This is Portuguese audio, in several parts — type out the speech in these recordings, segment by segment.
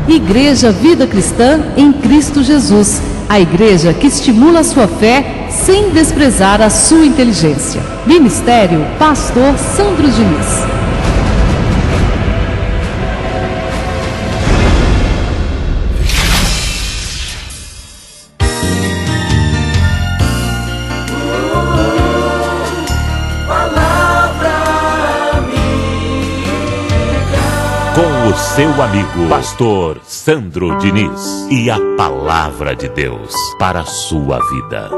Igreja Vida Cristã em Cristo Jesus. A igreja que estimula a sua fé sem desprezar a sua inteligência. Ministério Pastor Sandro Diniz. Com o seu amigo, Pastor Sandro Diniz, e a Palavra de Deus para a sua vida.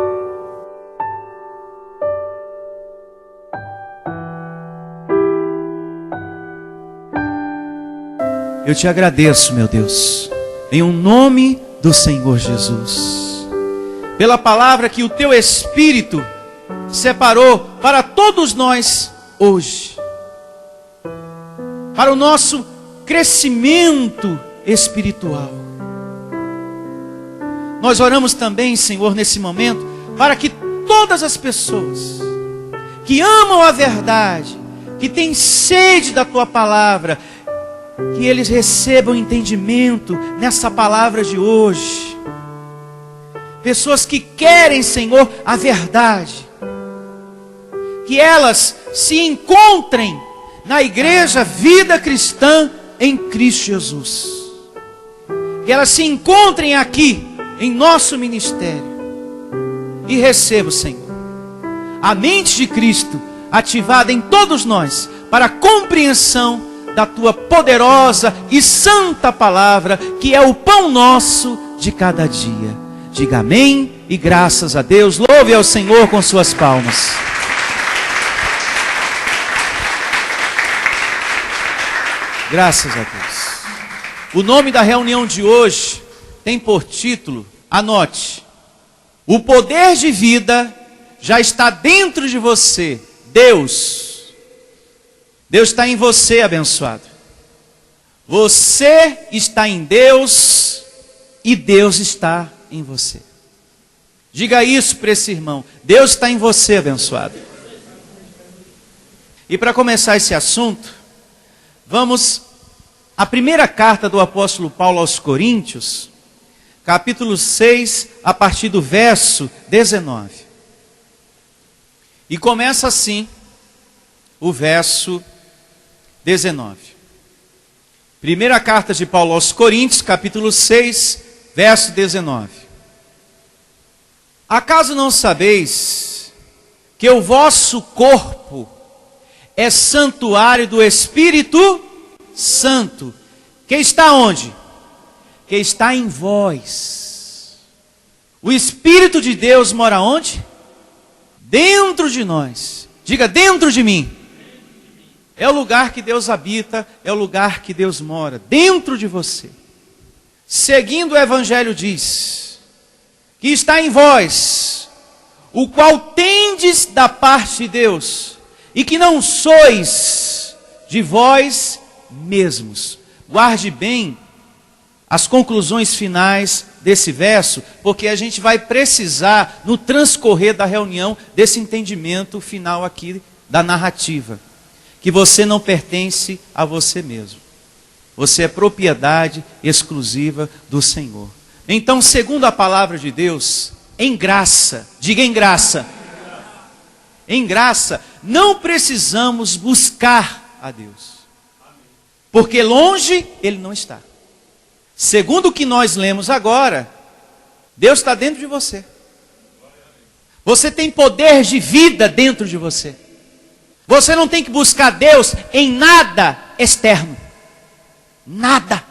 Eu te agradeço, meu Deus, em um nome do Senhor Jesus, pela palavra que o teu Espírito separou para todos nós hoje, para o nosso crescimento espiritual. Nós oramos também, Senhor, nesse momento, para que todas as pessoas que amam a verdade, que têm sede da tua palavra, que eles recebam entendimento nessa palavra de hoje. Pessoas que querem, Senhor, a verdade, que elas se encontrem na igreja Vida Cristã em Cristo Jesus. Que elas se encontrem aqui em nosso ministério e recebam, Senhor, a mente de Cristo ativada em todos nós para a compreensão da tua poderosa e santa palavra, que é o pão nosso de cada dia. Diga amém e graças a Deus. Louve ao Senhor com suas palmas. Graças a Deus. O nome da reunião de hoje tem por título, anote: o poder de vida já está dentro de você. Deus está em você, abençoado. Você está em Deus e Deus está em você. Diga isso para esse irmão: Deus está em você, abençoado. E para começar esse assunto, vamos à primeira carta do apóstolo Paulo aos Coríntios, capítulo 6, a partir do verso 19. E começa assim o verso 19. Primeira carta de Paulo aos Coríntios, capítulo 6, verso 19. Acaso não sabeis que o vosso corpo é santuário do Espírito Santo, que está onde? Que está em vós. O Espírito de Deus mora onde? Dentro de nós. Diga: dentro de mim. É o lugar que Deus habita, é o lugar que Deus mora, dentro de você. Seguindo o Evangelho diz, que está em vós, o qual tendes da parte de Deus, e que não sois de vós mesmos. Guarde bem as conclusões finais desse verso, porque a gente vai precisar, no transcorrer da reunião, desse entendimento final aqui da narrativa. Que você não pertence a você mesmo. Você é propriedade exclusiva do Senhor. Então, segundo a palavra de Deus, em graça, diga em graça. Em graça, não precisamos buscar a Deus. Porque longe Ele não está. Segundo o que nós lemos agora, Deus está dentro de você. Você tem poder de vida dentro de você. Você não tem que buscar Deus em nada externo. Nada.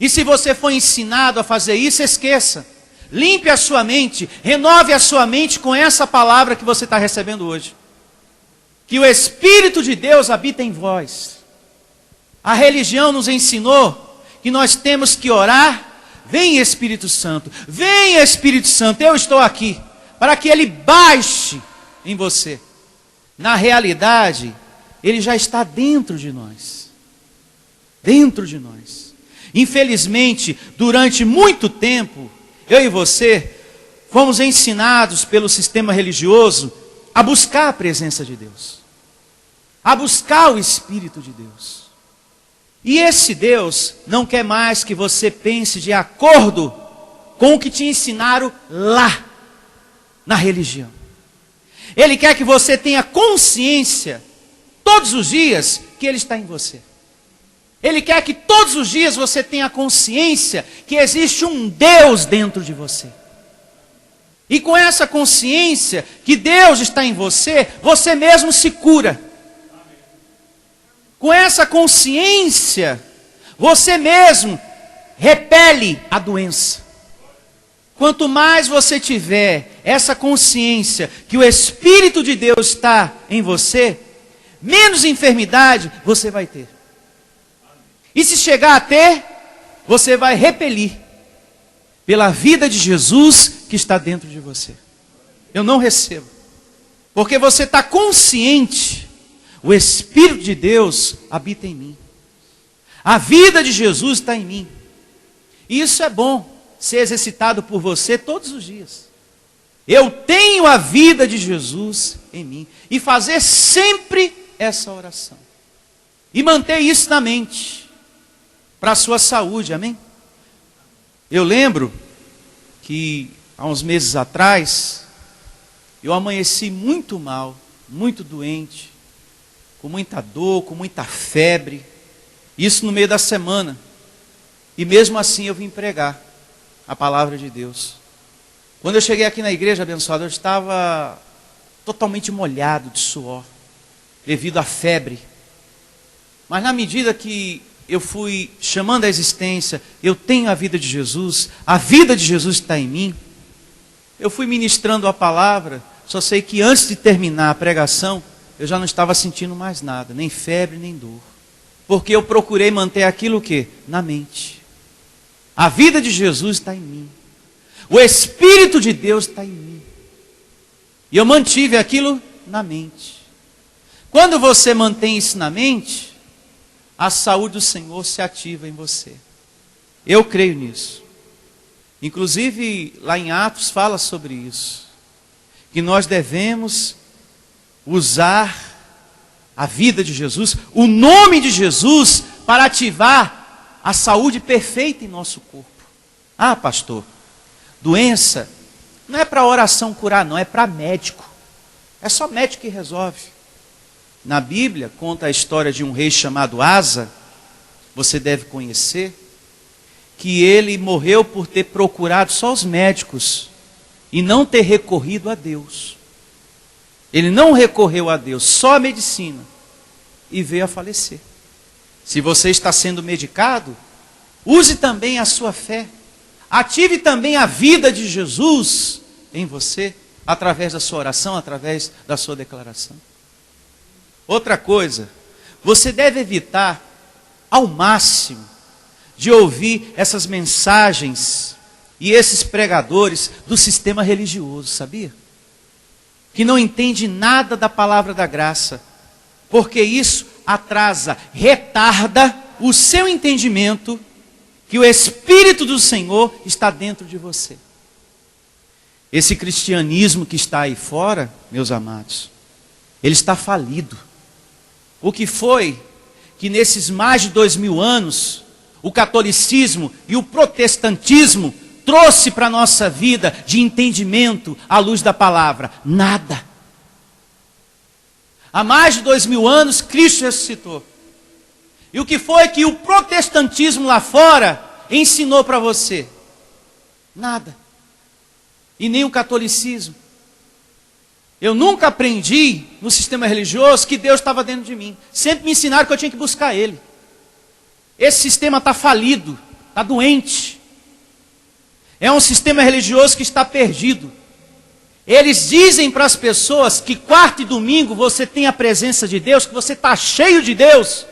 E se você foi ensinado a fazer isso, esqueça. Limpe a sua mente, renove a sua mente com essa palavra que você está recebendo hoje. Que o Espírito de Deus habita em vós. A religião nos ensinou que nós temos que orar: vem Espírito Santo, vem Espírito Santo, eu estou aqui, para que Ele baixe em você. Na realidade, Ele já está dentro de nós. Dentro de nós. Infelizmente, durante muito tempo, eu e você fomos ensinados pelo sistema religioso a buscar a presença de Deus, a buscar o Espírito de Deus. E esse Deus não quer mais que você pense de acordo com o que te ensinaram lá, na religião. Ele quer que você tenha consciência, todos os dias, que Ele está em você. Ele quer que todos os dias você tenha consciência que existe um Deus dentro de você. E com essa consciência que Deus está em você, você mesmo se cura. Com essa consciência, você mesmo repele a doença. Quanto mais você tiver essa consciência que o Espírito de Deus está em você, menos enfermidade você vai ter. E se chegar a ter, você vai repelir pela vida de Jesus que está dentro de você. Eu não recebo. Porque você está consciente, o Espírito de Deus habita em mim. A vida de Jesus está em mim. E isso é bom, ser exercitado por você todos os dias. Eu tenho a vida de Jesus em mim. E fazer sempre essa oração. E manter isso na mente. Para a sua saúde, amém? Eu lembro que há uns meses atrás, eu amanheci muito mal, muito doente, com muita dor, com muita febre. Isso no meio da semana. E mesmo assim eu vim pregar a palavra de Deus. Quando eu cheguei aqui na igreja abençoada, eu estava totalmente molhado de suor, devido à febre. Mas na medida que eu fui chamando a existência, eu tenho a vida de Jesus, a vida de Jesus está em mim. Eu fui ministrando a palavra, só sei que antes de terminar a pregação, eu já não estava sentindo mais nada, nem febre, nem dor. Porque eu procurei manter aquilo o quê? Na mente. A vida de Jesus está em mim. O Espírito de Deus está em mim. E eu mantive aquilo na mente. Quando você mantém isso na mente, a saúde do Senhor se ativa em você. Eu creio nisso. Inclusive, lá em Atos fala sobre isso. Que nós devemos usar a vida de Jesus, o nome de Jesus, para ativar a saúde perfeita em nosso corpo. Ah, pastor, doença não é para oração curar, não, é para médico. É só médico que resolve. Na Bíblia, conta a história de um rei chamado Asa, você deve conhecer, que ele morreu por ter procurado só os médicos e não ter recorrido a Deus. Ele não recorreu a Deus, só a medicina, e veio a falecer. Se você está sendo medicado, use também a sua fé. Ative também a vida de Jesus em você, através da sua oração, através da sua declaração. Outra coisa, você deve evitar ao máximo de ouvir essas mensagens e esses pregadores do sistema religioso, sabia? Que não entende nada da palavra da graça, porque isso atrasa, retarda o seu entendimento que o Espírito do Senhor está dentro de você. Esse cristianismo que está aí fora, meus amados, ele está falido. O que foi que nesses mais de 2000 anos, o catolicismo e o protestantismo trouxe para a nossa vida de entendimento à luz da palavra? Nada. Há mais de 2000 anos, Cristo ressuscitou. E o que foi que o protestantismo lá fora ensinou para você? Nada. E nem o catolicismo. Eu nunca aprendi no sistema religioso que Deus estava dentro de mim. Sempre me ensinaram que eu tinha que buscar Ele. Esse sistema está falido, está doente. É um sistema religioso que está perdido. Eles dizem para as pessoas que quarta e domingo você tem a presença de Deus, que você está cheio de Deus.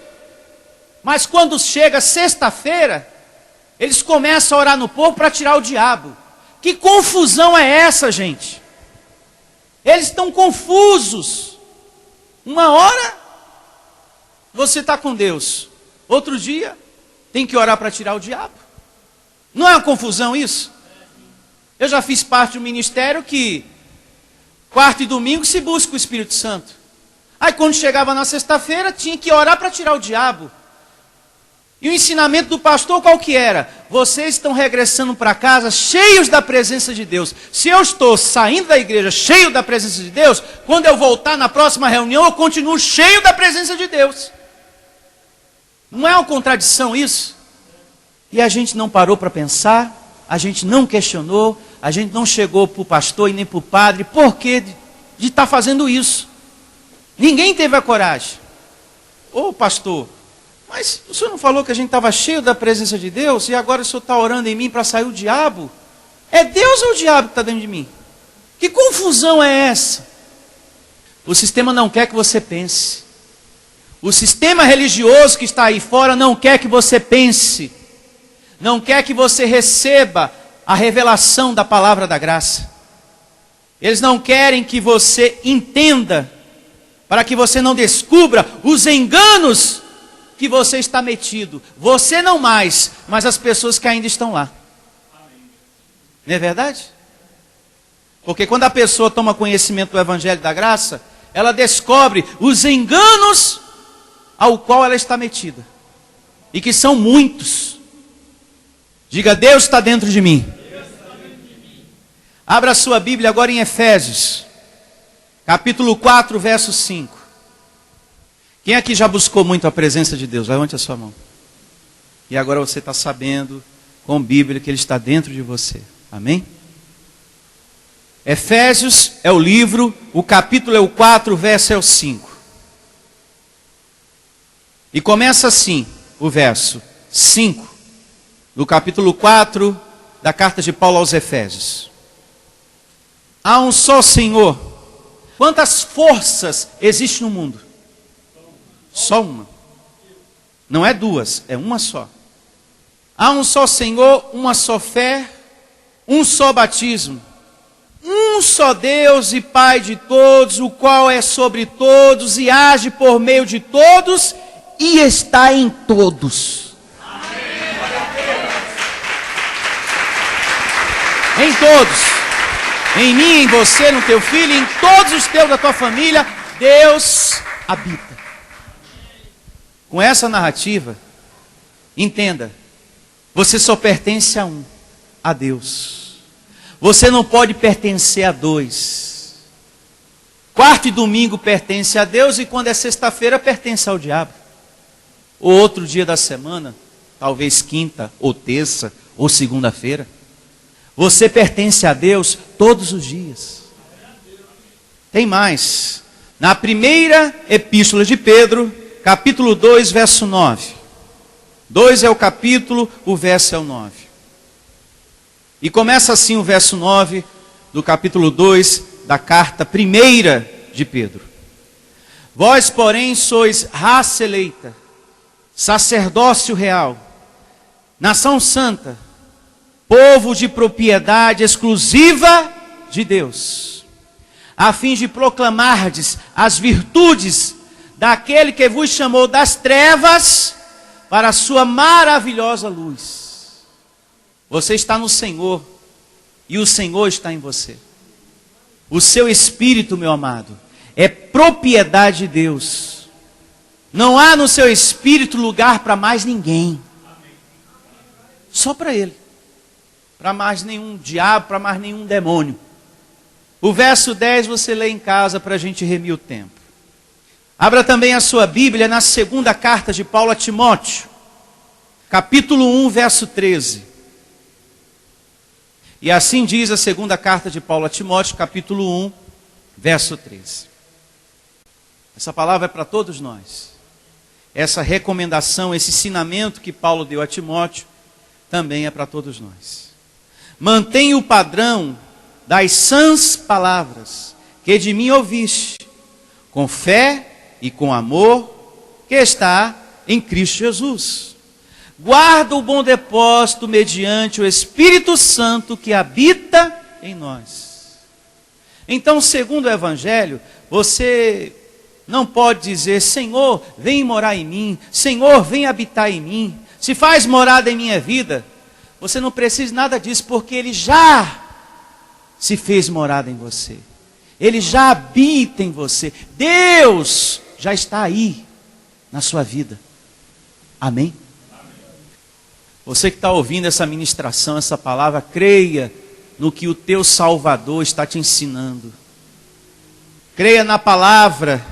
Mas quando chega sexta-feira, eles começam a orar no povo para tirar o diabo. Que confusão é essa, gente? Eles estão confusos. Uma hora você está com Deus, outro dia tem que orar para tirar o diabo. Não é uma confusão isso? Eu já fiz parte de um ministério que quarta e domingo se busca o Espírito Santo. Aí quando chegava na sexta-feira tinha que orar para tirar o diabo. E o ensinamento do pastor qual que era? Vocês estão regressando para casa cheios da presença de Deus. Se eu estou saindo da igreja cheio da presença de Deus, quando eu voltar na próxima reunião, eu continuo cheio da presença de Deus. Não é uma contradição isso? E a gente não parou para pensar, a gente não questionou, a gente não chegou para o pastor e nem para o padre, por que de estar fazendo isso? Ninguém teve a coragem. Ô pastor, mas o senhor não falou que a gente estava cheio da presença de Deus e agora o senhor está orando em mim para sair o diabo? É Deus ou o diabo que está dentro de mim? Que confusão é essa? O sistema não quer que você pense. O sistema religioso que está aí fora não quer que você pense. Não quer que você receba a revelação da palavra da graça. Eles não querem que você entenda, para que você não descubra os enganos que você está metido. Você não mais, mas as pessoas que ainda estão lá. Não é verdade? Porque quando a pessoa toma conhecimento do Evangelho da Graça, ela descobre os enganos ao qual ela está metida. E que são muitos. Diga, Deus está dentro de mim. Abra a sua Bíblia agora em Efésios, capítulo 4, verso 5. Quem aqui já buscou muito a presença de Deus? Levante a sua mão. E agora você está sabendo, com Bíblia, que Ele está dentro de você. Amém? Efésios é o livro, o capítulo é o 4, o verso é o 5. E começa assim, o verso 5, do capítulo 4 da carta de Paulo aos Efésios. Há um só Senhor. Quantas forças existem no mundo? Só uma. Não é duas, é uma só. Há um só Senhor, uma só fé, um só batismo. Um só Deus e Pai de todos, o qual é sobre todos e age por meio de todos e está em todos. Em todos. Em mim, em você, no teu filho, em todos os teus da tua família, Deus habita. Com essa narrativa, entenda, você só pertence a um, a Deus. Você não pode pertencer a dois. Quarta e domingo pertence a Deus e quando é sexta-feira pertence ao diabo. Ou outro dia da semana, talvez quinta, ou terça, ou segunda-feira. Você pertence a Deus todos os dias. Tem mais. Na primeira epístola de Pedro, capítulo 2, verso 9. 2 é o capítulo, o verso é o 9. E começa assim o verso 9 do capítulo 2 da carta primeira de Pedro. Vós, porém, sois raça eleita, sacerdócio real, nação santa, povo de propriedade exclusiva de Deus, a fim de proclamardes as virtudes daquele que vos chamou das trevas para a sua maravilhosa luz. Você está no Senhor e o Senhor está em você. O seu espírito, meu amado, é propriedade de Deus. Não há no seu espírito lugar para mais ninguém. Só para Ele. Para mais nenhum diabo, para mais nenhum demônio. O verso 10 você lê em casa para a gente remir o tempo. Abra também a sua Bíblia na segunda carta de Paulo a Timóteo, capítulo 1, verso 13. E assim diz a segunda carta de Paulo a Timóteo, capítulo 1, verso 13. Essa palavra é para todos nós. Essa recomendação, esse ensinamento que Paulo deu a Timóteo, também é para todos nós. Mantenha o padrão das sãs palavras que de mim ouviste, com fé e com amor, que está em Cristo Jesus. Guarda o bom depósito mediante o Espírito Santo que habita em nós. Então, segundo o Evangelho, você não pode dizer, Senhor, vem morar em mim, Senhor, vem habitar em mim, se faz morada em minha vida. Você não precisa nada disso, porque Ele já se fez morada em você. Ele já habita em você. Deus já está aí na sua vida. Amém? Você que está ouvindo essa ministração, essa palavra, creia no que o teu Salvador está te ensinando. Creia na palavra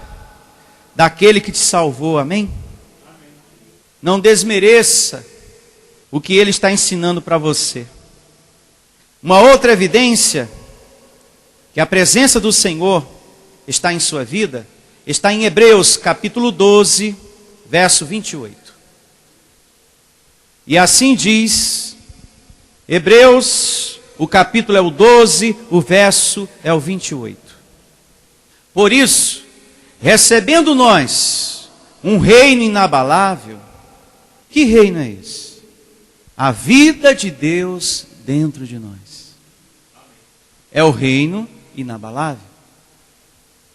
daquele que te salvou, amém? Não desmereça o que ele está ensinando para você. Uma outra evidência que a presença do Senhor está em sua vida, está em Hebreus capítulo 12, verso 28. E assim diz, Hebreus, o capítulo é o 12, o verso é o 28. Por isso, recebendo nós um reino inabalável, que reino é esse? A vida de Deus dentro de nós. É o reino inabalável.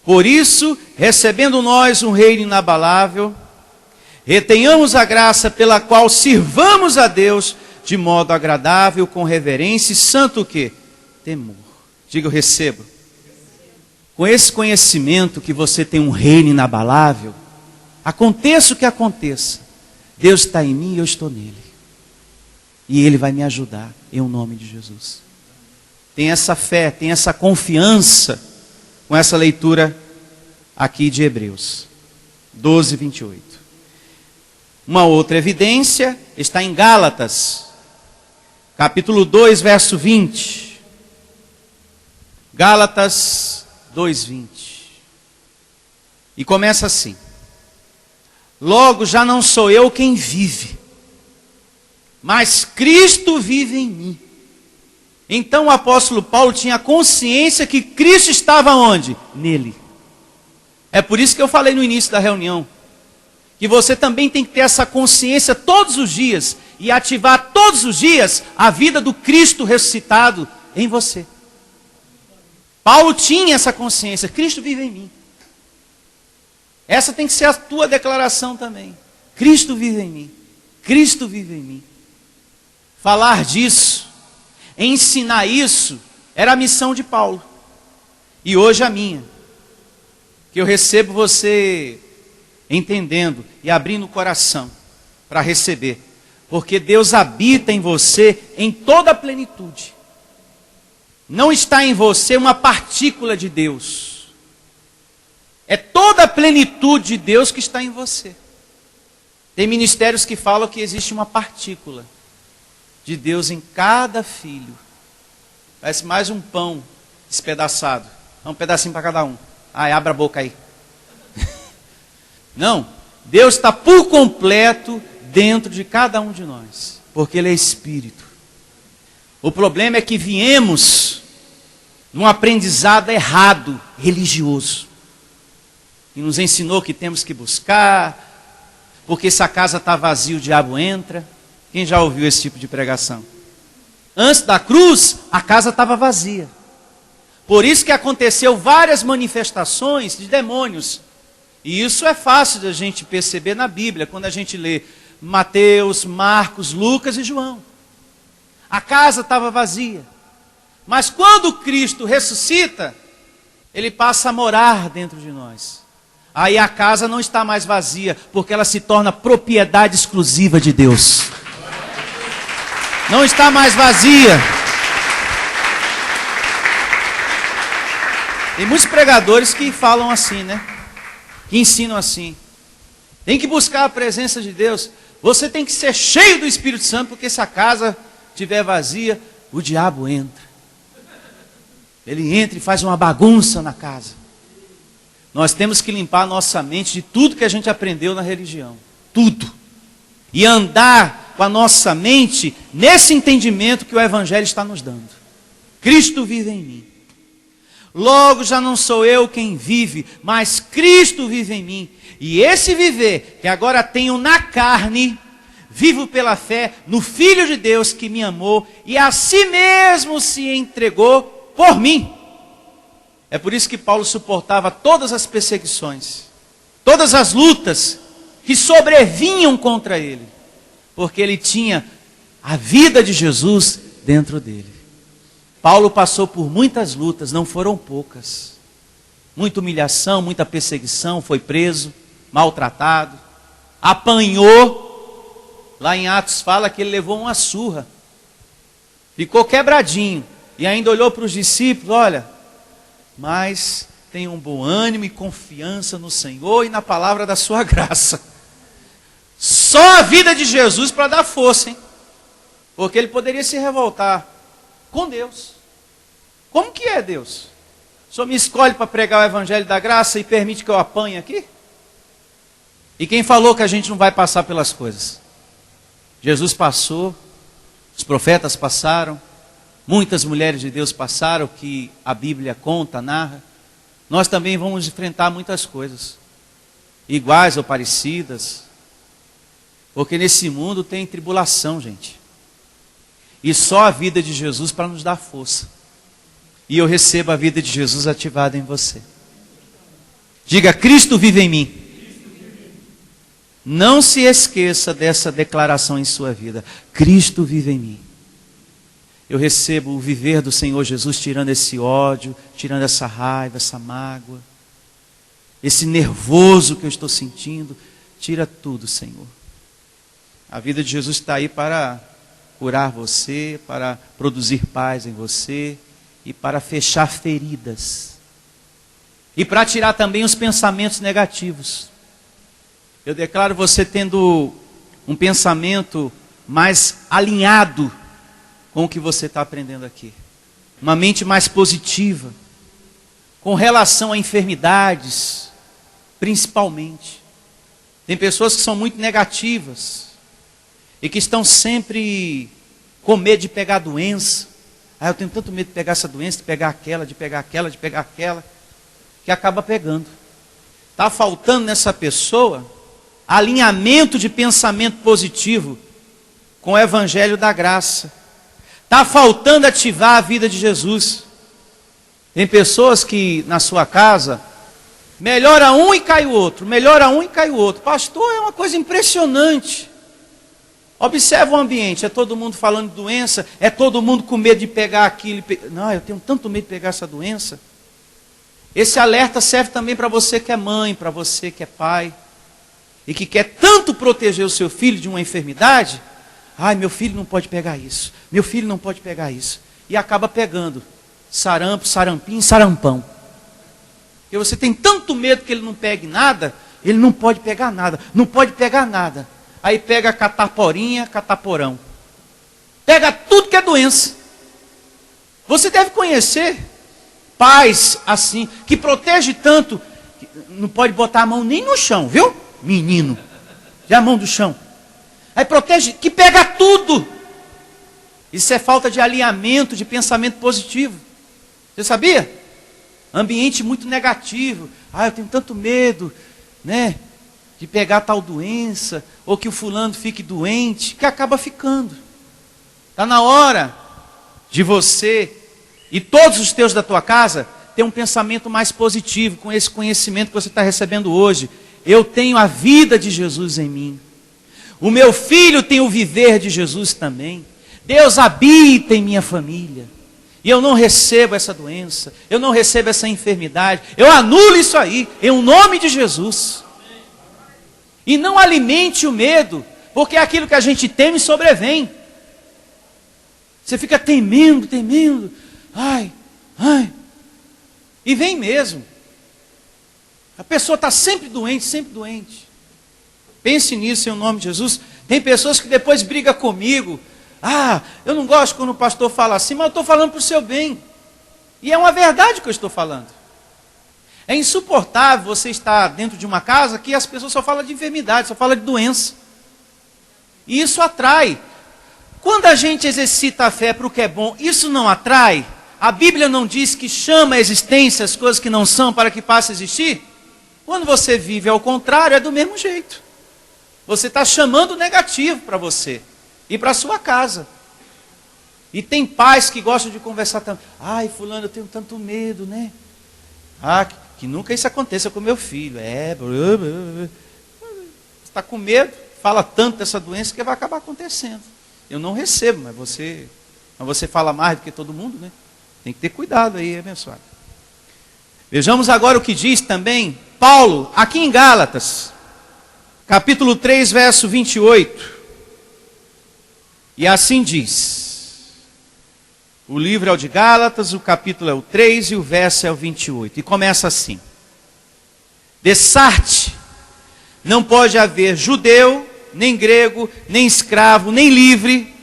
Por isso, recebendo nós um reino inabalável, retenhamos a graça pela qual sirvamos a Deus de modo agradável, com reverência e santo o quê? Temor. Diga, eu recebo. Com esse conhecimento que você tem um reino inabalável, aconteça o que aconteça, Deus está em mim e eu estou nele. E Ele vai me ajudar, em nome de Jesus. Tem essa fé, tem essa confiança com essa leitura aqui de Hebreus 12, 28. Uma outra evidência está em Gálatas, capítulo 2, verso 20. Gálatas 2, 20. E começa assim: logo já não sou eu quem vive, mas Cristo vive em mim. Então o apóstolo Paulo tinha consciência que Cristo estava onde? Nele. É por isso que eu falei no início da reunião, que você também tem que ter essa consciência todos os dias, e ativar todos os dias a vida do Cristo ressuscitado em você. Paulo tinha essa consciência, Cristo vive em mim. Essa tem que ser a tua declaração também. Cristo vive em mim. Cristo vive em mim. Falar disso, ensinar isso, era a missão de Paulo. E hoje a minha. Que eu recebo você entendendo e abrindo o coração para receber. Porque Deus habita em você em toda a plenitude. Não está em você uma partícula de Deus. É toda a plenitude de Deus que está em você. Tem ministérios que falam que existe uma partícula de Deus em cada filho. Parece mais um pão despedaçado. Um pedacinho para cada um. Ai, abra a boca aí. Não, Deus está por completo dentro de cada um de nós. Porque Ele é Espírito. O problema é que viemos num aprendizado errado, religioso. E nos ensinou que temos que buscar, porque se a casa está vazia, o diabo entra. Quem já ouviu esse tipo de pregação? Antes da cruz, a casa estava vazia. Por isso que aconteceu várias manifestações de demônios. E isso é fácil de a gente perceber na Bíblia, quando a gente lê Mateus, Marcos, Lucas e João. A casa estava vazia. Mas quando Cristo ressuscita, Ele passa a morar dentro de nós. Aí a casa não está mais vazia, porque ela se torna propriedade exclusiva de Deus. Não está mais vazia. Tem muitos pregadores que falam assim, né? Que ensinam assim. Tem que buscar a presença de Deus. Você tem que ser cheio do Espírito Santo, porque se a casa estiver vazia, o diabo entra. Ele entra e faz uma bagunça na casa. Nós temos que limpar a nossa mente de tudo que a gente aprendeu na religião. Tudo. E andar com a nossa mente nesse entendimento que o Evangelho está nos dando. Cristo vive em mim. Logo já não sou eu quem vive, mas Cristo vive em mim. E esse viver que agora tenho na carne, vivo pela fé no Filho de Deus que me amou e a si mesmo se entregou por mim. É por isso que Paulo suportava todas as perseguições, todas as lutas que sobrevinham contra ele, porque ele tinha a vida de Jesus dentro dele. Paulo passou por muitas lutas, não foram poucas. Muita humilhação, muita perseguição, foi preso, maltratado, apanhou, Lá em Atos fala que ele levou uma surra. Ficou quebradinho. E ainda olhou para os discípulos, olha, mas tenham bom ânimo e confiança no Senhor e na palavra da sua graça. Só a vida de Jesus para dar força, hein? Porque ele poderia se revoltar com Deus. Como que é Deus? O Senhor me escolhe para pregar o evangelho da graça e permite que eu apanhe aqui? E quem falou que a gente não vai passar pelas coisas? Jesus passou, os profetas passaram, muitas mulheres de Deus passaram, que a Bíblia conta, narra. Nós também vamos enfrentar muitas coisas, iguais ou parecidas, porque nesse mundo tem tribulação, gente. E só a vida de Jesus para nos dar força. E eu recebo a vida de Jesus ativada em você. Diga, Cristo vive em mim. Não se esqueça dessa declaração em sua vida. Cristo vive em mim. Eu recebo o viver do Senhor Jesus, tirando esse ódio, tirando essa raiva, essa mágoa, esse nervoso que eu estou sentindo. Tira tudo, Senhor. A vida de Jesus está aí para curar você, para produzir paz em você e para fechar feridas. E para tirar também os pensamentos negativos. Eu declaro você tendo um pensamento mais alinhado com o que você está aprendendo aqui. Uma mente mais positiva, com relação a enfermidades, principalmente. Tem pessoas que são muito negativas e que estão sempre com medo de pegar doença. Eu tenho tanto medo de pegar essa doença, de pegar aquela, de pegar aquela, de pegar aquela, que acaba pegando. Está faltando nessa pessoa alinhamento de pensamento positivo com o evangelho da graça. Está faltando ativar a vida de Jesus. Tem pessoas que na sua casa melhora um e cai o outro, melhora um e cai o outro. Pastor, é uma coisa impressionante. Observa o ambiente, é todo mundo falando de doença, é todo mundo com medo de pegar aquilo. Não, eu tenho tanto medo de pegar essa doença. Esse alerta serve também para você que é mãe, para você que é pai, e que quer tanto proteger o seu filho de uma enfermidade. Ai, meu filho não pode pegar isso, meu filho não pode pegar isso. E acaba pegando sarampo, sarampim, sarampão. Porque você tem tanto medo que ele não pegue nada, ele não pode pegar nada, não pode pegar nada. Aí pega cataporinha, cataporão. Pega tudo que é doença. Você deve conhecer pais assim, que protege tanto, que não pode botar a mão nem no chão, viu? Menino, já a mão do chão. Aí protege, que pega tudo. Isso é falta de alinhamento, de pensamento positivo. Você sabia? Ambiente muito negativo. Eu tenho tanto medo, né, de pegar tal doença, ou que o fulano fique doente, que acaba ficando. Está na hora de você e todos os teus da tua casa ter um pensamento mais positivo com esse conhecimento que você está recebendo hoje. Eu tenho a vida de Jesus em mim. O meu filho tem o viver de Jesus também. Deus habita em minha família. E eu não recebo essa doença, eu não recebo essa enfermidade. Eu anulo isso aí, em nome de Jesus. E não alimente o medo, porque aquilo que a gente teme sobrevém. Você fica temendo, temendo. Ai. E vem mesmo. A pessoa está sempre doente, sempre doente. Pense nisso em nome de Jesus. Tem pessoas que depois brigam comigo. Eu não gosto quando o pastor fala assim, mas eu estou falando para o seu bem. E é uma verdade que eu estou falando. É insuportável você estar dentro de uma casa que as pessoas só falam de enfermidade, só falam de doença. E isso atrai. Quando a gente exercita a fé para o que é bom, isso não atrai? A Bíblia não diz que chama a existência as coisas que não são para que passe a existir? Quando você vive ao contrário, é do mesmo jeito. Você está chamando o negativo para você e para a sua casa. E tem pais que gostam de conversar tanto. Fulano, eu tenho tanto medo, né? Que nunca isso aconteça com meu filho. Você está com medo, fala tanto dessa doença que vai acabar acontecendo. Eu não recebo, mas você fala mais do que todo mundo, né? Tem que ter cuidado aí, abençoado. Vejamos agora o que diz também Paulo, aqui em Gálatas, capítulo 3, verso 28. E assim diz. O livro é o de Gálatas, o capítulo é o 3 e o verso é o 28. E começa assim. Dessarte, não pode haver judeu, nem grego, nem escravo, nem livre,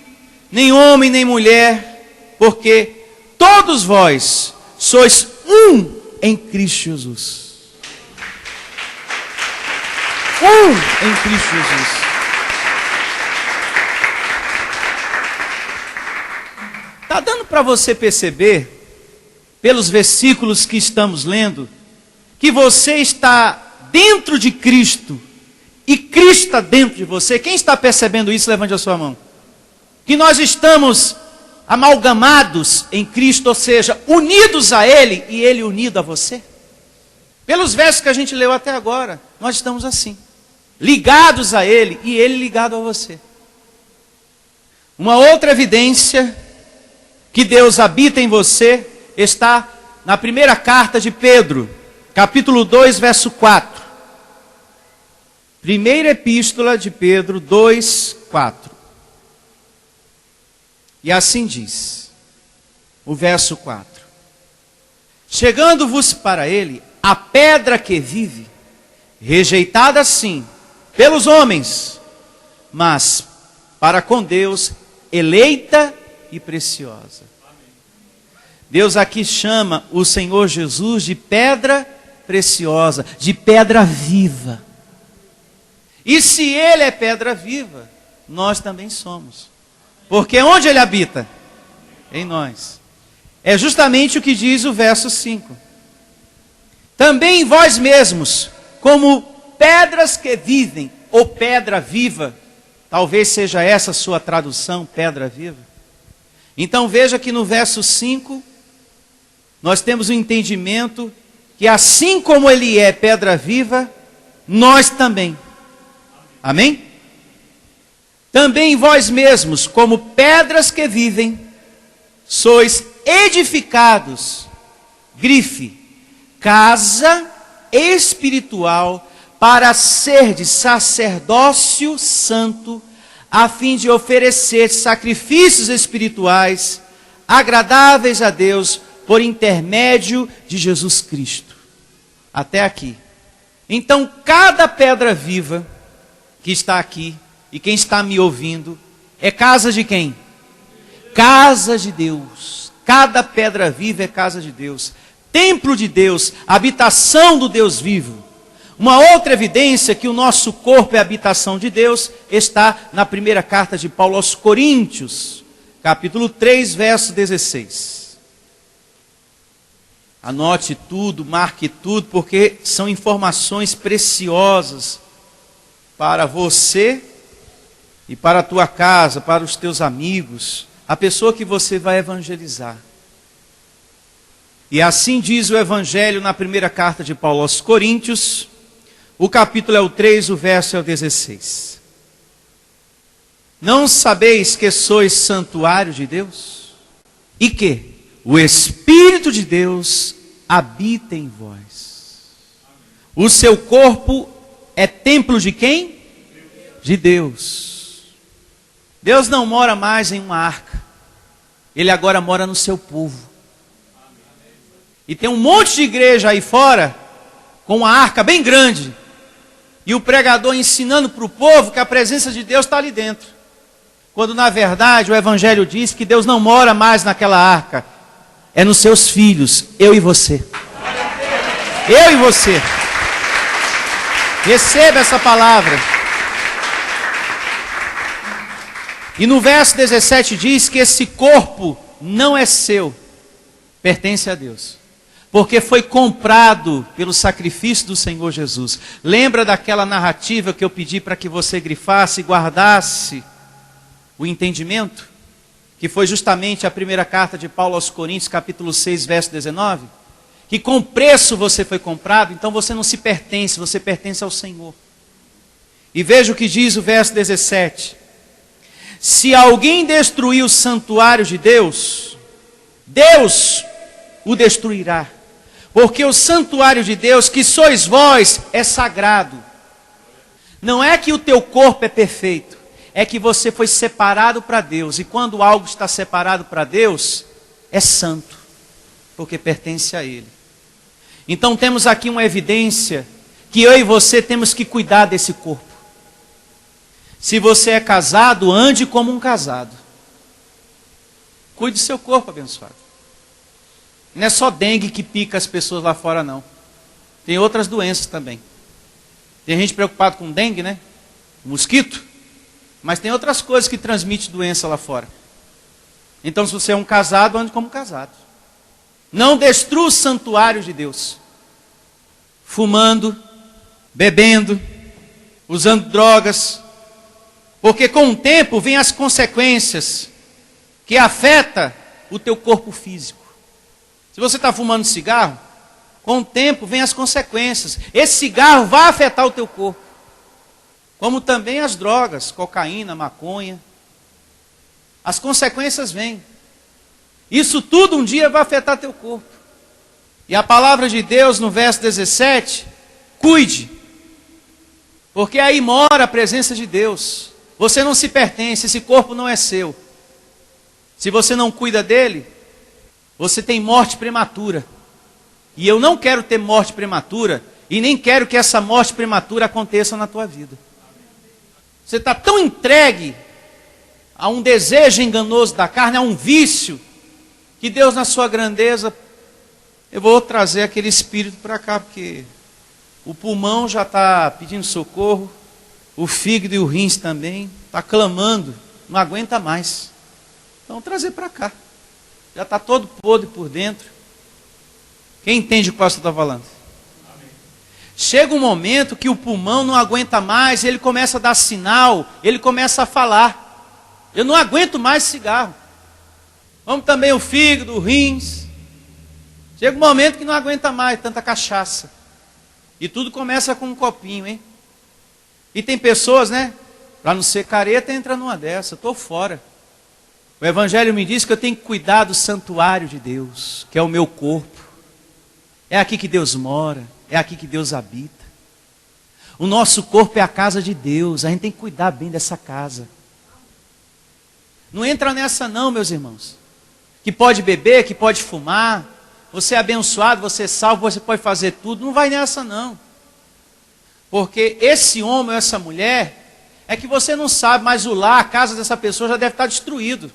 nem homem, nem mulher, porque todos vós sois um em Cristo Jesus. Um em Cristo Jesus. Está dando para você perceber, pelos versículos que estamos lendo, que você está dentro de Cristo e Cristo está dentro de você? Quem está percebendo isso, levante a sua mão. Que nós estamos amalgamados em Cristo, ou seja, unidos a Ele e Ele unido a você. Pelos versos que a gente leu até agora, nós estamos assim, ligados a Ele e Ele ligado a você. Uma outra evidência que Deus habita em você está na primeira carta de Pedro, capítulo 2, verso 4. Primeira epístola de Pedro 2, 4. E assim diz, o verso 4. Chegando-vos para ele, a pedra que vive, rejeitada sim, pelos homens, mas para com Deus, eleita e preciosa. Deus aqui chama o Senhor Jesus de pedra preciosa, de pedra viva. E se Ele é pedra viva, nós também somos. Porque onde Ele habita? Em nós. É justamente o que diz o verso 5. Também vós mesmos, como pedras que vivem, ou pedra viva, talvez seja essa a sua tradução, pedra viva. Então veja que no verso 5, nós temos o entendimento que assim como Ele é pedra viva, nós também. Amém? Também vós mesmos, como pedras que vivem, sois edificados, grife, casa espiritual, para ser de sacerdócio santo, a fim de oferecer sacrifícios espirituais, agradáveis a Deus, por intermédio de Jesus Cristo. Até aqui. Então, cada pedra viva que está aqui, e quem está me ouvindo, é casa de quem? Casa de Deus. Cada pedra viva é casa de Deus. Templo de Deus, habitação do Deus vivo. Uma outra evidência que o nosso corpo é habitação de Deus, está na primeira carta de Paulo aos Coríntios, capítulo 3, verso 16. Anote tudo, marque tudo, porque são informações preciosas para você e para a tua casa, para os teus amigos, a pessoa que você vai evangelizar. E assim diz o Evangelho na primeira carta de Paulo aos Coríntios, o capítulo é o 3, o verso é o 16. Não sabeis que sois santuário de Deus? E que o Espírito de Deus habita em vós. O seu corpo é templo de quem? De Deus. Deus não mora mais em uma arca. Ele agora mora no seu povo. E tem um monte de igreja aí fora, com uma arca bem grande, e o pregador ensinando para o povo que a presença de Deus está ali dentro. Quando na verdade o Evangelho diz que Deus não mora mais naquela arca. É nos seus filhos, eu e você. Eu e você. Receba essa palavra. E no verso 17 diz que esse corpo não é seu, pertence a Deus. Porque foi comprado pelo sacrifício do Senhor Jesus. Lembra daquela narrativa que eu pedi para que você grifasse e guardasse o entendimento? Que foi justamente a primeira carta de Paulo aos Coríntios, capítulo 6, verso 19. Que com preço você foi comprado, então você não se pertence, você pertence ao Senhor. E veja o que diz o verso 17. Se alguém destruir o santuário de Deus, Deus o destruirá. Porque o santuário de Deus, que sois vós, é sagrado. Não é que o teu corpo é perfeito, é que você foi separado para Deus. E quando algo está separado para Deus, é santo, porque pertence a Ele. Então temos aqui uma evidência que eu e você temos que cuidar desse corpo. Se você é casado, ande como um casado. Cuide do seu corpo, abençoado. Não é só dengue que pica as pessoas lá fora, não. Tem outras doenças também. Tem gente preocupada com dengue, né? Mosquito. Mas tem outras coisas que transmitem doença lá fora. Então, se você é um casado, ande como casado. Não destrua o santuário de Deus. Fumando, bebendo, usando drogas. Porque com o tempo vem as consequências que afeta o teu corpo físico. Se você está fumando cigarro, com o tempo vem as consequências. Esse cigarro vai afetar o teu corpo. Como também as drogas, cocaína, maconha. As consequências vêm. Isso tudo um dia vai afetar teu corpo. E a palavra de Deus no verso 17, cuide. Porque aí mora a presença de Deus. Você não se pertence, esse corpo não é seu. Se você não cuida dele, você tem morte prematura. E eu não quero ter morte prematura, e nem quero que essa morte prematura aconteça na tua vida. Você está tão entregue a um desejo enganoso da carne, a um vício, que Deus, na sua grandeza, eu vou trazer aquele espírito para cá, porque o pulmão já está pedindo socorro, o fígado e o rins também, está clamando, não aguenta mais. Então trazer para cá. Já está todo podre por dentro. Quem entende o que eu estou falando? Amém. Chega um momento que o pulmão não aguenta mais, ele começa a dar sinal, ele começa a falar. Eu não aguento mais cigarro. Como também o fígado, o rins. Chega um momento que não aguenta mais tanta cachaça. E tudo começa com um copinho, hein? E tem pessoas, né? Para não ser careta, entra numa dessa. Estou fora. O Evangelho me diz que eu tenho que cuidar do santuário de Deus, que é o meu corpo. É aqui que Deus mora, é aqui que Deus habita. O nosso corpo é a casa de Deus, a gente tem que cuidar bem dessa casa. Não entra nessa não, meus irmãos. Que pode beber, que pode fumar, você é abençoado, você é salvo, você pode fazer tudo. Não vai nessa não. Porque esse homem ou essa mulher, é que você não sabe, mas o lar, a casa dessa pessoa já deve estar destruído.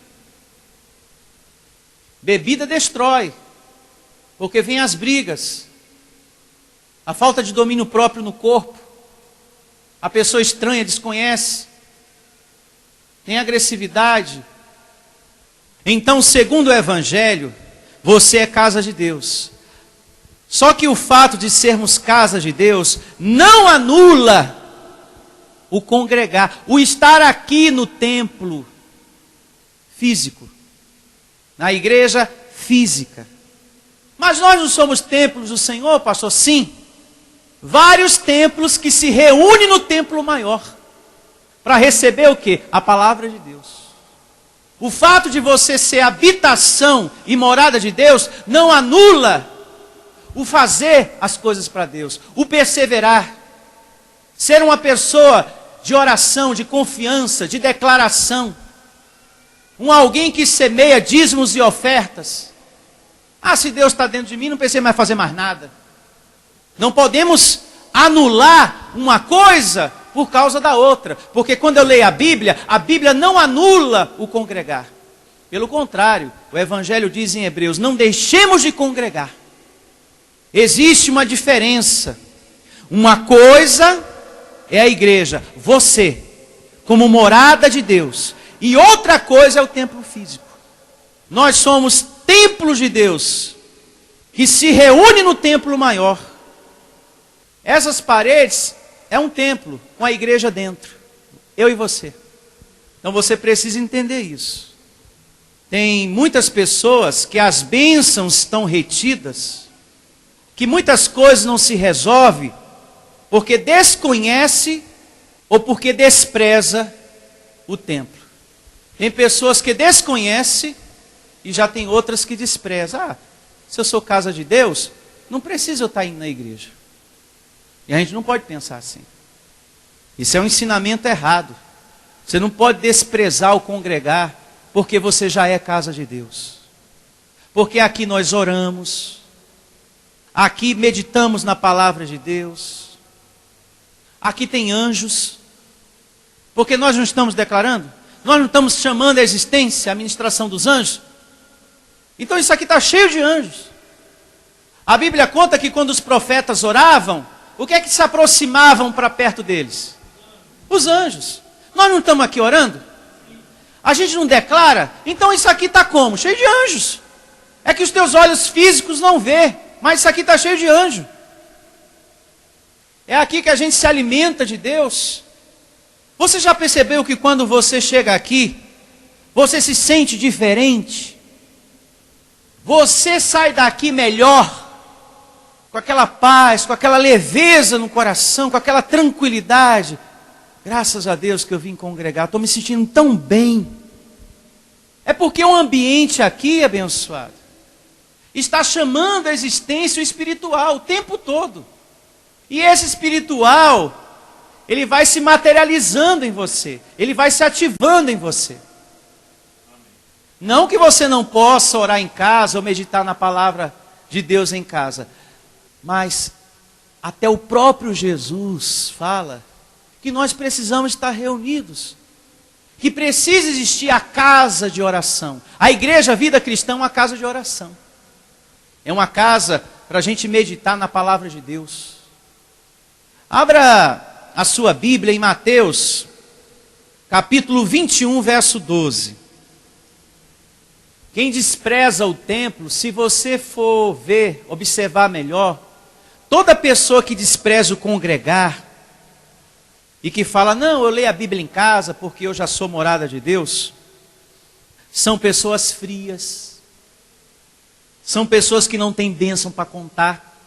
Bebida destrói, porque vem as brigas, a falta de domínio próprio no corpo, a pessoa estranha, desconhece, tem agressividade. Então, segundo o Evangelho, você é casa de Deus. Só que o fato de sermos casa de Deus não anula o congregar, o estar aqui no templo físico, na igreja física. Mas nós não somos templos do Senhor, pastor? Sim. Vários templos que se reúnem no templo maior. Para receber o quê? A palavra de Deus. O fato de você ser habitação e morada de Deus não anula o fazer as coisas para Deus, o perseverar, ser uma pessoa de oração, de confiança, de declaração, alguém que semeia dízimos e ofertas. Ah, se Deus está dentro de mim, não precisa mais fazer mais nada. Não podemos anular uma coisa por causa da outra, porque quando eu leio a Bíblia não anula o congregar. Pelo contrário, o Evangelho diz em Hebreus, não deixemos de congregar. Existe uma diferença. Uma coisa é a igreja, você, como morada de Deus. E outra coisa é o templo físico. Nós somos templos de Deus, que se reúne no templo maior. Essas paredes é um templo, com a igreja dentro. Eu e você. Então você precisa entender isso. Tem muitas pessoas que as bênçãos estão retidas, que muitas coisas não se resolvem, porque desconhece ou porque despreza o templo. Tem pessoas que desconhecem e já tem outras que desprezam. Ah, se eu sou casa de Deus, não preciso eu estar indo na igreja. E a gente não pode pensar assim. Isso é um ensinamento errado. Você não pode desprezar o congregar, porque você já é casa de Deus. Porque aqui nós oramos, aqui meditamos na palavra de Deus, aqui tem anjos, porque nós não estamos declarando, nós não estamos chamando a existência, a ministração dos anjos. Então isso aqui está cheio de anjos. A Bíblia conta que quando os profetas oravam, o que é que se aproximavam para perto deles? Os anjos. Nós não estamos aqui orando? A gente não declara? Então isso aqui está como? Cheio de anjos. É que os teus olhos físicos não vê, mas isso aqui está cheio de anjo. É aqui que a gente se alimenta de Deus. Você já percebeu que quando você chega aqui, você se sente diferente? Você sai daqui melhor, com aquela paz, com aquela leveza no coração, com aquela tranquilidade. Graças a Deus que eu vim congregar, estou me sentindo tão bem. É porque o ambiente aqui, abençoado, está chamando a existência espiritual o tempo todo. E esse espiritual, ele vai se materializando em você, ele vai se ativando em você. Não que você não possa orar em casa ou meditar na palavra de Deus em casa, mas até o próprio Jesus fala que nós precisamos estar reunidos, que precisa existir a casa de oração. A igreja Vida Cristã é uma casa de oração. É uma casa para a gente meditar na palavra de Deus. Abra a sua Bíblia em Mateus, capítulo 21, verso 12. Quem despreza o templo, se você for ver, observar melhor, toda pessoa que despreza o congregar, e que fala, não, eu leio a Bíblia em casa porque eu já sou morada de Deus, são pessoas frias, são pessoas que não têm bênção para contar,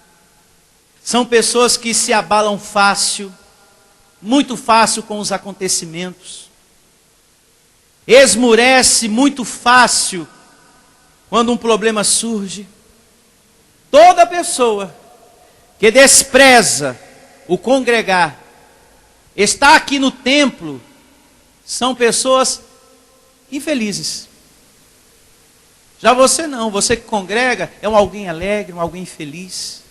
são pessoas que se abalam fácil, muito fácil com os acontecimentos, esmurece muito fácil quando um problema surge. Toda pessoa que despreza o congregar, está aqui no templo, são pessoas infelizes. Já você não, você que congrega é um alguém alegre, um alguém feliz.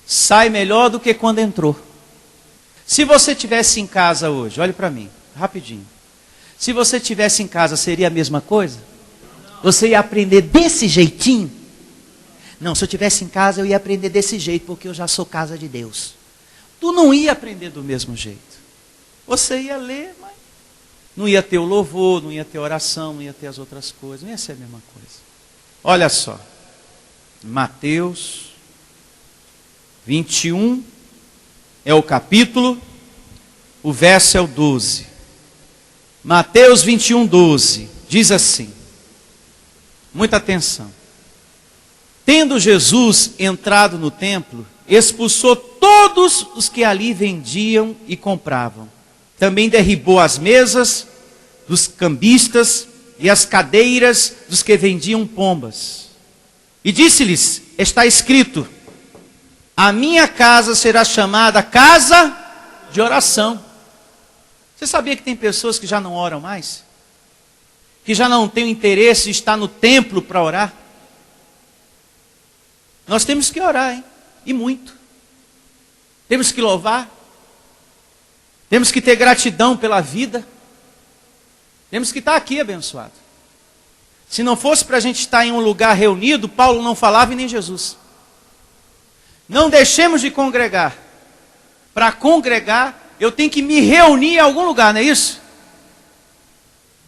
Sai melhor do que quando entrou. Se você estivesse em casa hoje, olhe para mim, rapidinho. Se você estivesse em casa, seria a mesma coisa? Você ia aprender desse jeitinho? Não, se eu estivesse em casa, eu ia aprender desse jeito, porque eu já sou casa de Deus. Tu não ia aprender do mesmo jeito. Você ia ler, mas não ia ter o louvor, não ia ter oração, não ia ter as outras coisas, não ia ser a mesma coisa. Olha só, Mateus 21 é o capítulo, o verso é o 12. Mateus 21, 12, diz assim, muita atenção. Tendo Jesus entrado no templo, expulsou todos os que ali vendiam e compravam. Também derribou as mesas dos cambistas e as cadeiras dos que vendiam pombas. E disse-lhes, está escrito, a minha casa será chamada casa de oração. Você sabia que tem pessoas que já não oram mais? Que já não têm o interesse de estar no templo para orar? Nós temos que orar, hein? E muito. Temos que louvar. Temos que ter gratidão pela vida. Temos que estar aqui abençoado. Se não fosse para a gente estar em um lugar reunido, Paulo não falava e nem Jesus. Não deixemos de congregar. Para congregar, eu tenho que me reunir em algum lugar, não é isso?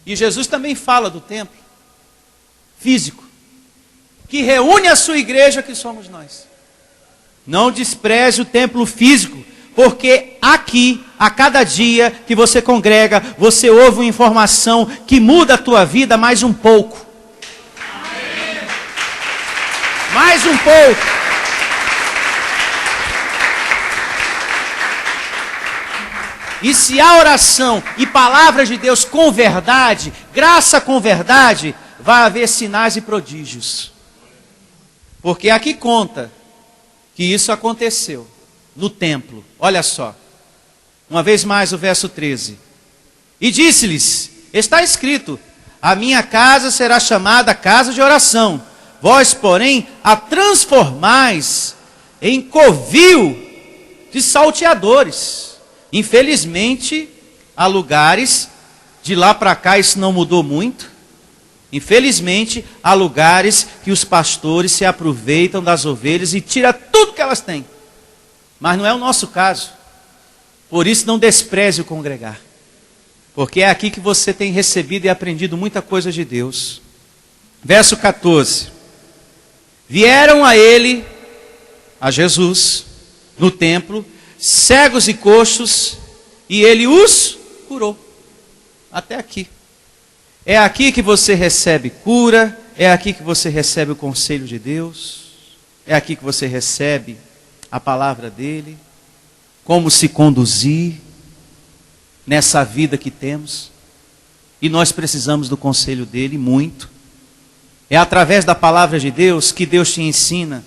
E Jesus também fala do templo físico, que reúne a sua igreja, que somos nós. Não despreze o templo físico, porque aqui, a cada dia que você congrega, você ouve uma informação que muda a tua vida mais um pouco. Mais um pouco. E se a oração e palavra de Deus com verdade, graça com verdade, vai haver sinais e prodígios. Porque aqui conta que isso aconteceu no templo. Olha só. Uma vez mais o verso 13. E disse-lhes, está escrito, a minha casa será chamada casa de oração, vós, porém, a transformais em covil de salteadores. Infelizmente, há lugares, de lá para cá isso não mudou muito. Infelizmente, há lugares que os pastores se aproveitam das ovelhas e tiram tudo que elas têm. Mas não é o nosso caso. Por isso não despreze o congregar. Porque é aqui que você tem recebido e aprendido muita coisa de Deus. Verso 14. Vieram a ele, a Jesus, no templo, cegos e coxos, e ele os curou. Até aqui. É aqui que você recebe cura, é aqui que você recebe o conselho de Deus, é aqui que você recebe a palavra dele, como se conduzir nessa vida que temos. E nós precisamos do conselho dele muito. É através da palavra de Deus que Deus te ensina.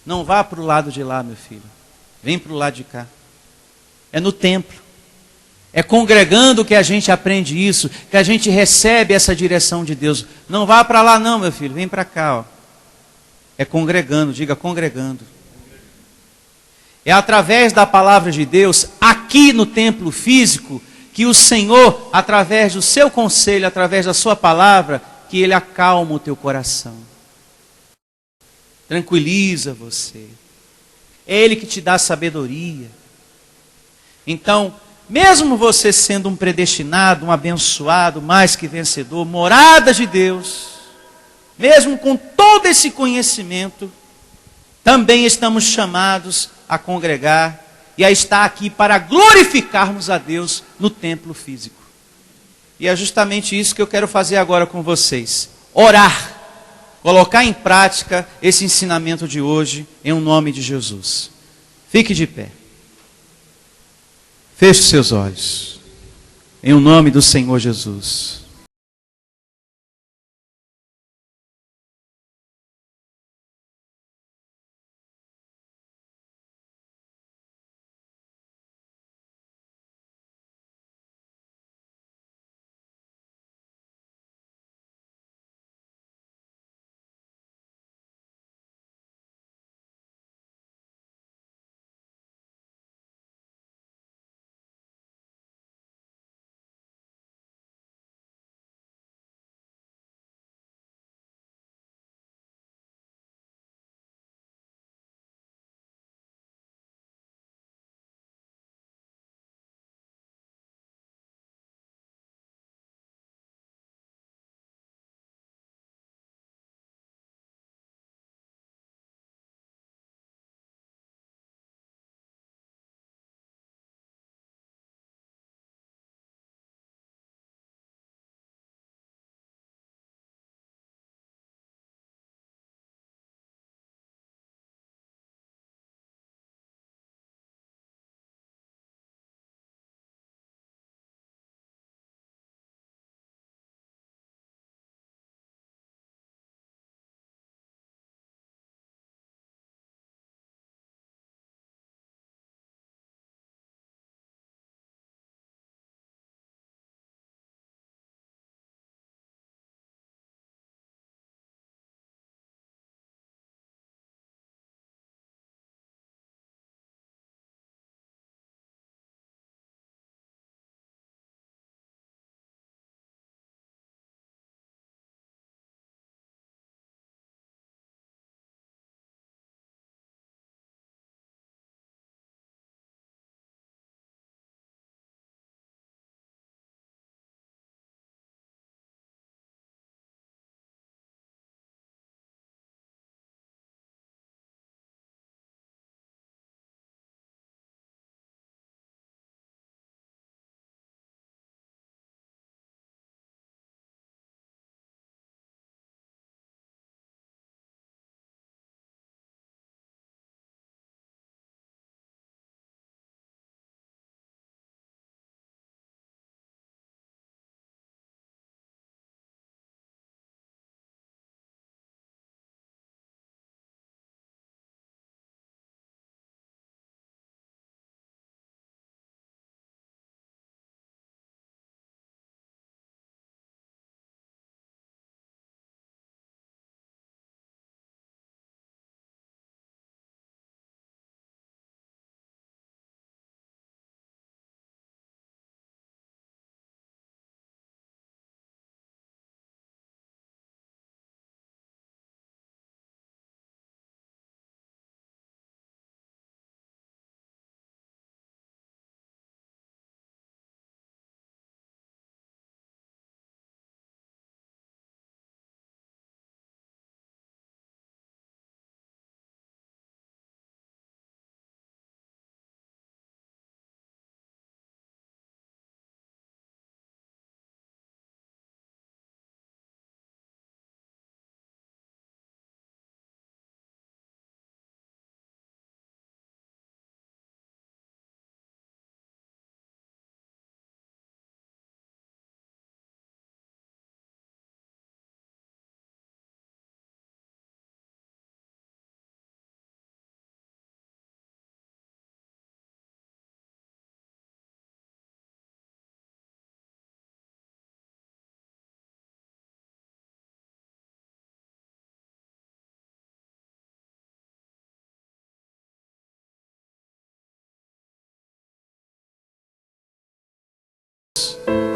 Não vá para o lado de lá, meu filho. Vem para o lado de cá. É no templo. É congregando que a gente aprende isso, que a gente recebe essa direção de Deus. Não vá para lá não, meu filho, vem para cá. Ó. É congregando, diga congregando. É através da palavra de Deus, aqui no templo físico, que o Senhor, através do seu conselho, através da sua palavra, que Ele acalma o teu coração. Tranquiliza você. É Ele que te dá sabedoria. Então, mesmo você sendo um predestinado, um abençoado, mais que vencedor, morada de Deus, mesmo com todo esse conhecimento, também estamos chamados a congregar e a estar aqui para glorificarmos a Deus no templo físico. E é justamente isso que eu quero fazer agora com vocês. Orar, colocar em prática esse ensinamento de hoje, em nome de Jesus. Fique de pé. Feche seus olhos, em nome do Senhor Jesus.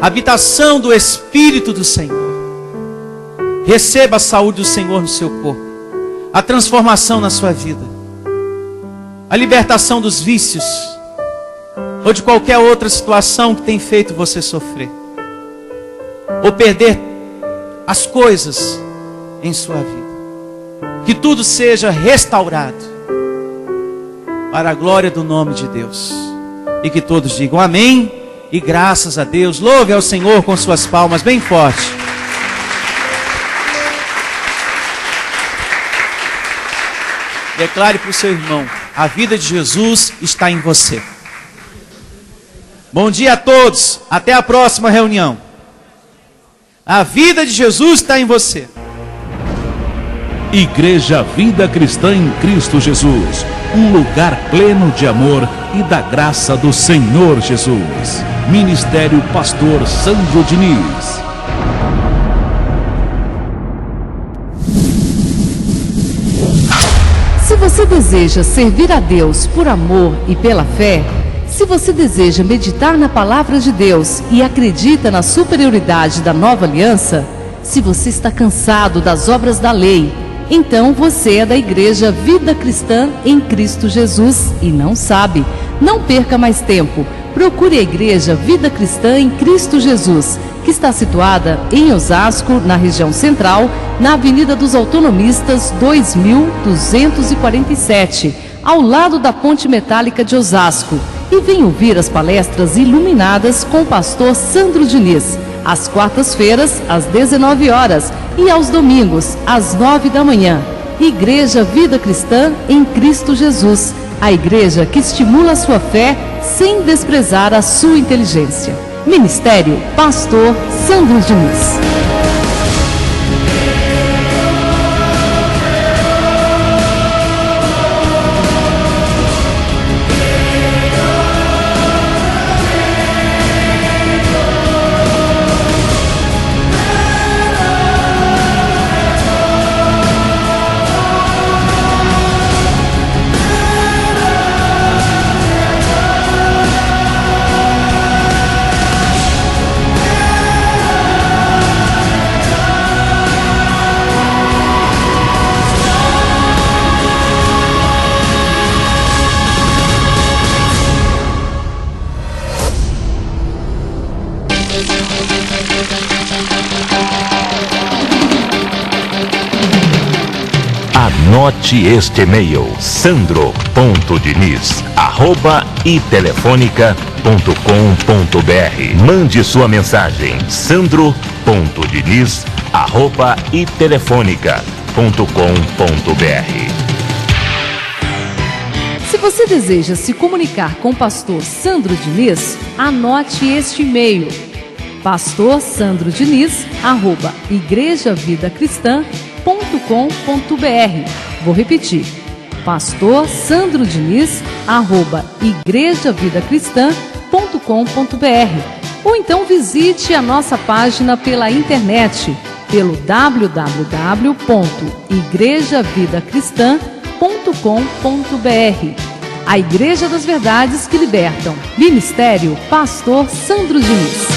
habitação do Espírito do Senhor. Receba a saúde do Senhor no seu corpo, a transformação na sua vida, a libertação dos vícios, ou de qualquer outra situação que tem feito você sofrer, ou perder as coisas em sua vida. Que tudo seja restaurado para a glória do nome de Deus. E que todos digam amém e graças a Deus. Louve ao Senhor com suas palmas bem forte. Declare para o seu irmão: a vida de Jesus está em você. Bom dia a todos, até a próxima reunião. A vida de Jesus está em você. Igreja Vida Cristã em Cristo Jesus, um lugar pleno de amor e da graça do Senhor Jesus. Ministério Pastor Sandro Diniz. Se você deseja servir a Deus por amor e pela fé, se você deseja meditar na palavra de Deus e acredita na superioridade da nova aliança, se você está cansado das obras da lei, então você é da Igreja Vida Cristã em Cristo Jesus e não sabe. Não perca mais tempo. Procure a Igreja Vida Cristã em Cristo Jesus, que está situada em Osasco, na região central, na Avenida dos Autonomistas 2247, ao lado da Ponte Metálica de Osasco. E venha ouvir as palestras iluminadas com o pastor Sandro Diniz, às quartas-feiras, às 19 horas e aos domingos, às 9 da manhã. Igreja Vida Cristã em Cristo Jesus, a igreja que estimula a sua fé sem desprezar a sua inteligência. Ministério Pastor Sandro Diniz. Anote este e-mail: sandro.diniz@itelefonica.com.br. Mande sua mensagem: sandro.diniz@itelefonica.com.br. Se você deseja se comunicar com o pastor Sandro Diniz, anote este e-mail: pastorsandrodiniz@igrejavidacristã.com.br. Vou repetir: pastorsandrodiniz@igrejavidacristã.com.br. Ou então visite a nossa página pela internet, pelo www.igrejavidacristã.com.br. A Igreja das Verdades que Libertam. Ministério Pastor Sandro Diniz.